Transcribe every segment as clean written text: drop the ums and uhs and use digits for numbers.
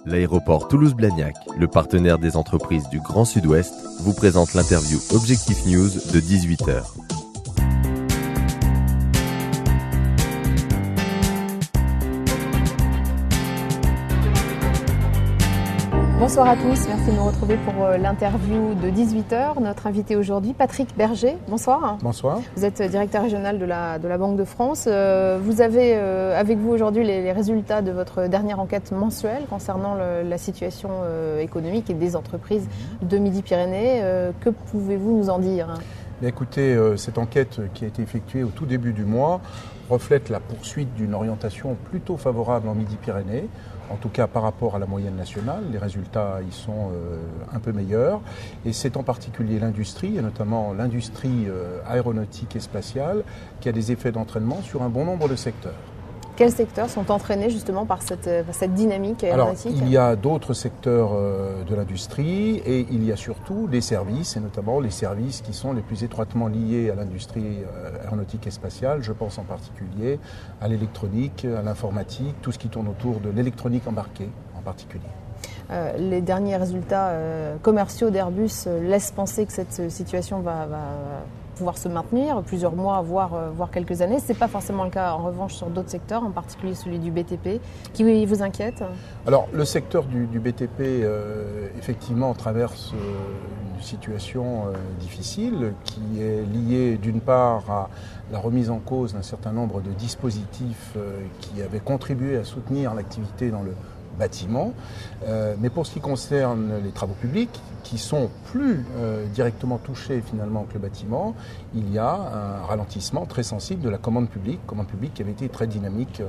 L'aéroport Toulouse-Blagnac, le partenaire des entreprises du Grand Sud-Ouest, vous présente l'interview Objectif News de 18h. Bonsoir à tous, merci de nous retrouver pour l'interview de 18h. Notre invité aujourd'hui, Patrick Berger. Bonsoir. Bonsoir. Vous êtes directeur régional de la Banque de France. Vous avez avec vous aujourd'hui les résultats de votre dernière enquête mensuelle concernant la situation économique et des entreprises de Midi-Pyrénées. Que pouvez-vous nous en dire ? Écoutez, cette enquête qui a été effectuée au tout début du mois reflète la poursuite d'une orientation plutôt favorable en Midi-Pyrénées, en tout cas par rapport à la moyenne nationale. Les résultats y sont un peu meilleurs et c'est en particulier l'industrie, et notamment l'industrie aéronautique et spatiale, qui a des effets d'entraînement sur un bon nombre de secteurs. Quels secteurs sont entraînés justement par cette dynamique aéronautique ? Alors, il y a d'autres secteurs de l'industrie et il y a surtout les services, et notamment les services qui sont les plus étroitement liés à l'industrie aéronautique et spatiale. Je pense en particulier à l'électronique, à l'informatique, tout ce qui tourne autour de l'électronique embarquée en particulier. Les derniers résultats commerciaux d'Airbus laissent penser que cette situation va pouvoir se maintenir plusieurs mois, voire quelques années. Ce n'est pas forcément le cas en revanche sur d'autres secteurs, en particulier celui du BTP, qui vous inquiète ? Alors le secteur du BTP effectivement traverse une situation difficile qui est liée d'une part à la remise en cause d'un certain nombre de dispositifs qui avaient contribué à soutenir l'activité dans le bâtiment, mais pour ce qui concerne les travaux publics, qui sont plus directement touchés finalement que le bâtiment, il y a un ralentissement très sensible de la commande publique qui avait été très dynamique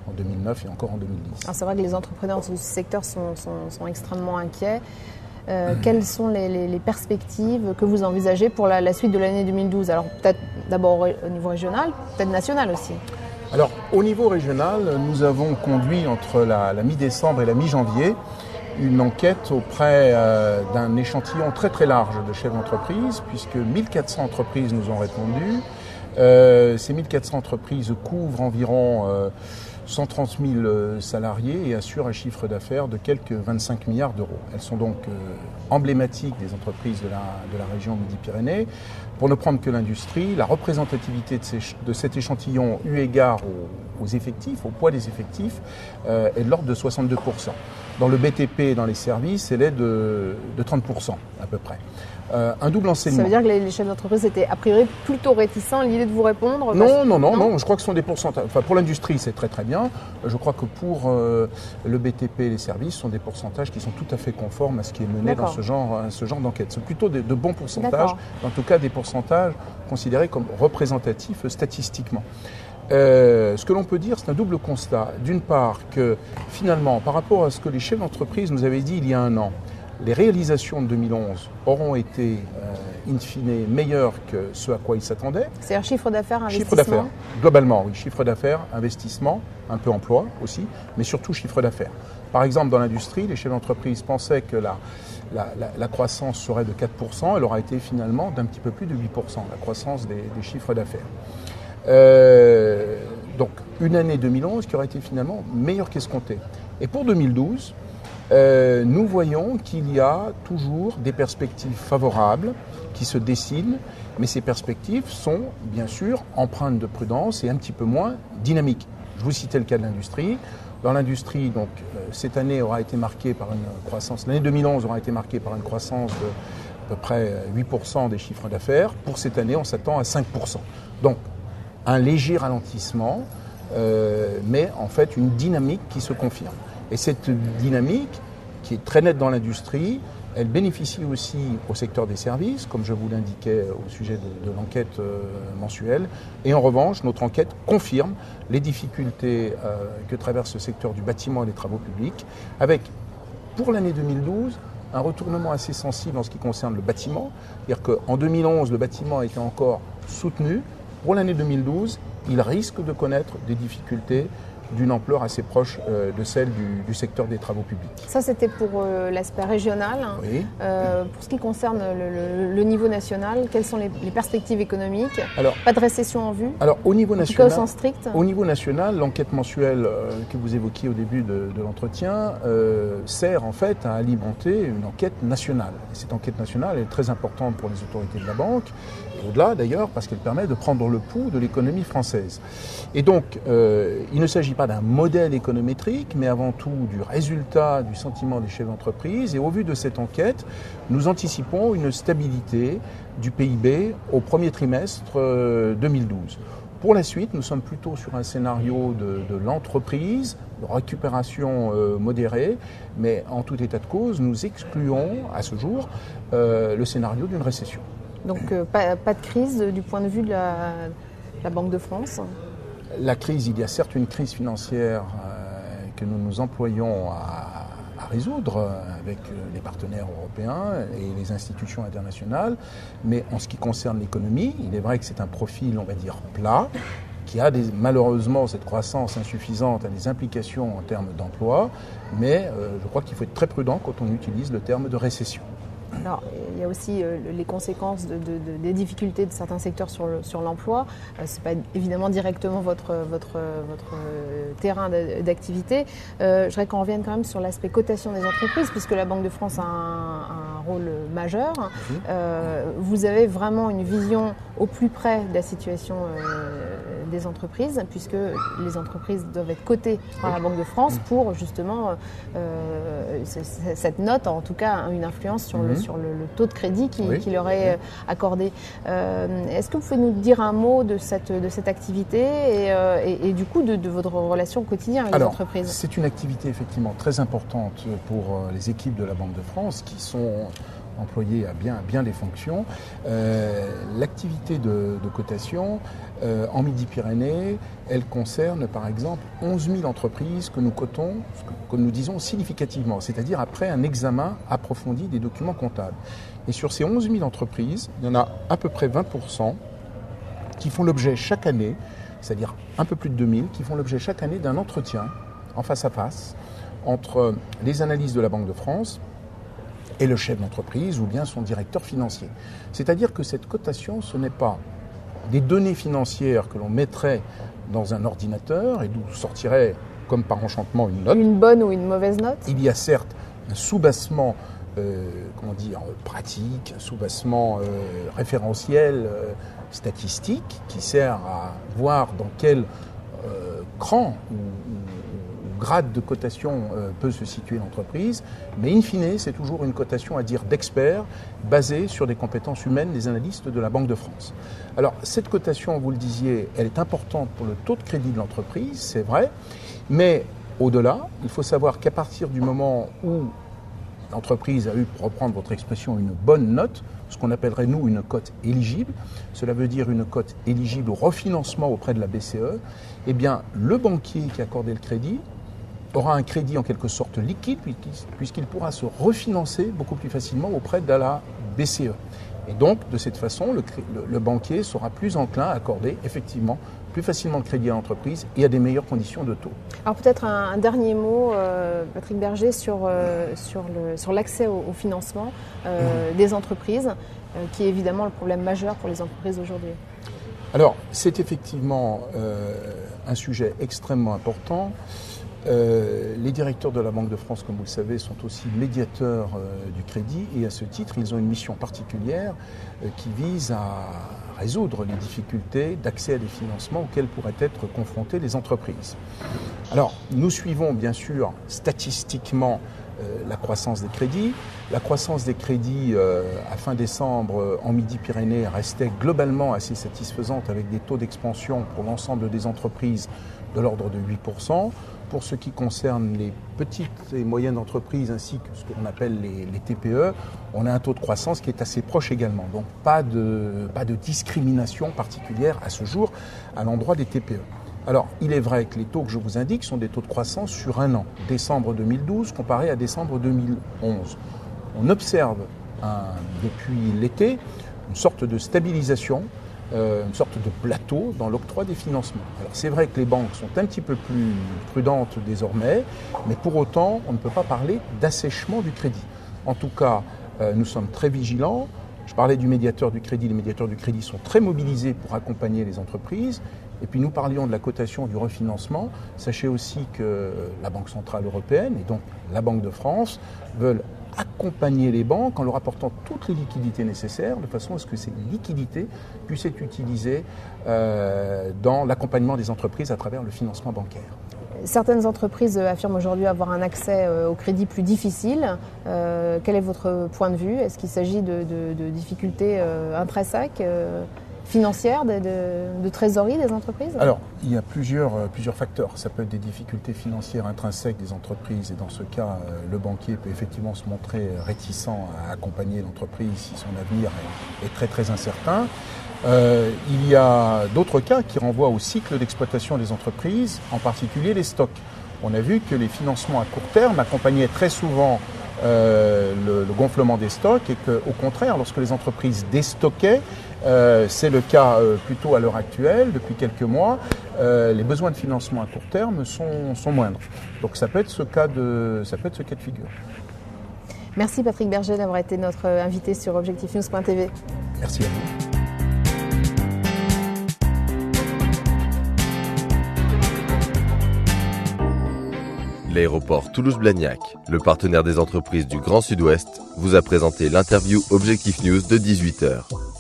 en 2009 et encore en 2010. Alors c'est vrai que les entrepreneurs de ce secteur sont extrêmement inquiets. Quelles sont les perspectives que vous envisagez pour la suite de l'année 2012 ? Alors peut-être d'abord au niveau régional, peut-être national aussi. Alors, au niveau régional, nous avons conduit entre la mi-décembre et la mi-janvier une enquête auprès d'un échantillon très très large de chefs d'entreprise, puisque 1400 entreprises nous ont répondu. Ces 1400 entreprises couvrent environ 130 000 salariés et assurent un chiffre d'affaires de quelques 25 milliards d'euros. Elles sont donc emblématiques des entreprises de la région Midi-Pyrénées. Pour ne prendre que l'industrie, la représentativité de cet échantillon, eu égard aux effectifs, au poids des effectifs, est de l'ordre de 62%. Dans le BTP et dans les services, elle est de 30% à peu près. Un double enseignement. Ça veut dire que les chefs d'entreprise étaient a priori plutôt réticents à l'idée de vous répondre ? Non, je crois que ce sont des pourcentages. Enfin, pour l'industrie, c'est très très bien. Je crois que pour le BTP et les services, ce sont des pourcentages qui sont tout à fait conformes à ce qui est mené dans ce genre d'enquête. C'est plutôt de bons pourcentages, en tout cas des pourcentages considérés comme représentatifs statistiquement. Ce que l'on peut dire, c'est un double constat. D'une part, que finalement, par rapport à ce que les chefs d'entreprise nous avaient dit il y a un an, les réalisations de 2011 auront été, in fine, meilleures que ce à quoi ils s'attendaient. C'est-à-dire chiffre d'affaires, investissement ? Chiffre d'affaires, globalement, oui. Chiffre d'affaires, investissement, un peu emploi aussi, mais surtout chiffre d'affaires. Par exemple, dans l'industrie, les chefs d'entreprise pensaient que la croissance serait de 4%, elle aura été finalement d'un petit peu plus de 8%, la croissance des chiffres d'affaires. Donc, une année 2011 qui aurait été finalement meilleure qu'escomptée. Et pour 2012, nous voyons qu'il y a toujours des perspectives favorables qui se dessinent, mais ces perspectives sont bien sûr empreintes de prudence et un petit peu moins dynamiques. Je vous citais le cas de l'industrie. Dans l'industrie, donc, cette année aura été marquée par une croissance, l'année 2011 aura été marquée par une croissance de à peu près 8% des chiffres d'affaires. Pour cette année, on s'attend à 5%. Donc, un léger ralentissement, mais en fait une dynamique qui se confirme. Et cette dynamique, qui est très nette dans l'industrie, elle bénéficie aussi au secteur des services, comme je vous l'indiquais au sujet de l'enquête mensuelle. Et en revanche, notre enquête confirme les difficultés que traverse le secteur du bâtiment et des travaux publics, avec, pour l'année 2012, un retournement assez sensible en ce qui concerne le bâtiment. C'est-à-dire qu'en 2011, le bâtiment était encore soutenu. Pour l'année 2012, il risque de connaître des difficultés d'une ampleur assez proche de celle du secteur des travaux publics. Ça, c'était pour l'aspect régional. Oui. Pour ce qui concerne le niveau national, quelles sont les perspectives économiques? Alors, pas de récession en vue? Alors, au niveau en national, tout cas, au sens strict. Au niveau national, l'enquête mensuelle que vous évoquiez au début de l'entretien sert en fait à alimenter une enquête nationale. Et cette enquête nationale est très importante pour les autorités de la banque, et au-delà d'ailleurs parce qu'elle permet de prendre le pouls de l'économie française. Et donc, il ne s'agit pas d'un modèle économétrique, mais avant tout du résultat du sentiment des chefs d'entreprise. Et au vu de cette enquête, nous anticipons une stabilité du PIB au premier trimestre 2012. Pour la suite, nous sommes plutôt sur un scénario de l'entreprise, de récupération modérée, mais en tout état de cause, nous excluons à ce jour le scénario d'une récession. Donc pas de crise du point de vue de la Banque de France? La crise, il y a certes une crise financière que nous nous employons à résoudre avec les partenaires européens et les institutions internationales, mais en ce qui concerne l'économie, il est vrai que c'est un profil, on va dire, plat, qui a malheureusement cette croissance insuffisante a des implications en termes d'emploi, mais je crois qu'il faut être très prudent quand on utilise le terme de récession. Alors, il y a aussi les conséquences des difficultés de certains secteurs sur l'emploi. Ce n'est pas évidemment directement votre terrain d'activité. Je voudrais qu'on revienne quand même sur l'aspect cotation des entreprises, puisque la Banque de France a un rôle majeur. Vous avez vraiment une vision au plus près de la situation des entreprises, puisque les entreprises doivent être cotées par la Banque de France pour justement cette note, en tout cas une influence sur le taux de crédit qui leur est accordé. Est-ce que vous pouvez nous dire un mot de cette activité et du coup de votre relation au quotidien avec les entreprises? C'est une activité effectivement très importante pour les équipes de la Banque de France qui sont employés à bien les fonctions. L'activité de cotation en Midi-Pyrénées, elle concerne par exemple 11 000 entreprises que nous cotons, que nous disons significativement, c'est-à-dire après un examen approfondi des documents comptables. Et sur ces 11 000 entreprises, il y en a à peu près 20% qui font l'objet chaque année, c'est-à-dire un peu plus de 2000, qui font l'objet chaque année d'un entretien en face à face entre les analystes de la Banque de France et le chef d'entreprise ou bien son directeur financier. C'est-à-dire que cette cotation, ce n'est pas des données financières que l'on mettrait dans un ordinateur et d'où sortirait, comme par enchantement, une note. Une bonne ou une mauvaise note? Il y a certes un soubassement pratique, un soubassement référentiel, statistique, qui sert à voir dans quel cran ou grade de cotation peut se situer l'entreprise, mais in fine, c'est toujours une cotation à dire d'experts basée sur des compétences humaines des analystes de la Banque de France. Alors, cette cotation, vous le disiez, elle est importante pour le taux de crédit de l'entreprise, c'est vrai, mais au-delà, il faut savoir qu'à partir du moment où l'entreprise a eu, pour reprendre votre expression, une bonne note, ce qu'on appellerait nous une cote éligible, cela veut dire une cote éligible au refinancement auprès de la BCE, eh bien, le banquier qui a accordé le crédit aura un crédit en quelque sorte liquide puisqu'il pourra se refinancer beaucoup plus facilement auprès de la BCE. Et donc, de cette façon, le banquier sera plus enclin à accorder effectivement plus facilement le crédit à l'entreprise et à des meilleures conditions de taux. Alors peut-être un dernier mot, Patrick Berger, sur l'accès au financement des entreprises, qui est évidemment le problème majeur pour les entreprises aujourd'hui. Alors, c'est effectivement un sujet extrêmement important. Les directeurs de la Banque de France, comme vous le savez, sont aussi médiateurs du crédit et à ce titre, ils ont une mission particulière qui vise à résoudre les difficultés d'accès à des financements auxquels pourraient être confrontées les entreprises. Alors, nous suivons bien sûr statistiquement la croissance des crédits. La croissance des crédits à fin décembre en Midi-Pyrénées restait globalement assez satisfaisante avec des taux d'expansion pour l'ensemble des entreprises de l'ordre de 8%. Pour ce qui concerne les petites et moyennes entreprises ainsi que ce qu'on appelle les TPE, on a un taux de croissance qui est assez proche également. Donc pas de discrimination particulière à ce jour à l'endroit des TPE. Alors, il est vrai que les taux que je vous indique sont des taux de croissance sur un an, décembre 2012 comparé à décembre 2011. On observe depuis l'été une sorte de stabilisation une sorte de plateau dans l'octroi des financements. Alors c'est vrai que les banques sont un petit peu plus prudentes désormais, mais pour autant, on ne peut pas parler d'assèchement du crédit. En tout cas, nous sommes très vigilants. Je parlais du médiateur du crédit. Les médiateurs du crédit sont très mobilisés pour accompagner les entreprises. Et puis nous parlions de la cotation du refinancement. Sachez aussi que la Banque Centrale Européenne et donc la Banque de France veulent accompagner les banques en leur apportant toutes les liquidités nécessaires de façon à ce que ces liquidités puissent être utilisées dans l'accompagnement des entreprises à travers le financement bancaire. Certaines entreprises affirment aujourd'hui avoir un accès au crédit plus difficile. Quel est votre point de vue? Est-ce qu'il s'agit de difficultés intrinsèques, financières, de trésorerie des entreprises? Alors, il y a plusieurs facteurs. Ça peut être des difficultés financières intrinsèques des entreprises et dans ce cas, le banquier peut effectivement se montrer réticent à accompagner l'entreprise si son avenir est très très incertain. Il y a d'autres cas qui renvoient au cycle d'exploitation des entreprises, en particulier les stocks. On a vu que les financements à court terme accompagnaient très souvent le gonflement des stocks et qu'au contraire, lorsque les entreprises déstockaient, c'est le cas plutôt à l'heure actuelle, depuis quelques mois, les besoins de financement à court terme sont moindres. Donc ça peut être ce cas de figure. Merci Patrick Berger d'avoir été notre invité sur objectifnews.tv. Merci à vous. L'aéroport Toulouse-Blagnac, le partenaire des entreprises du Grand Sud-Ouest, vous a présenté l'interview Objectif News de 18h.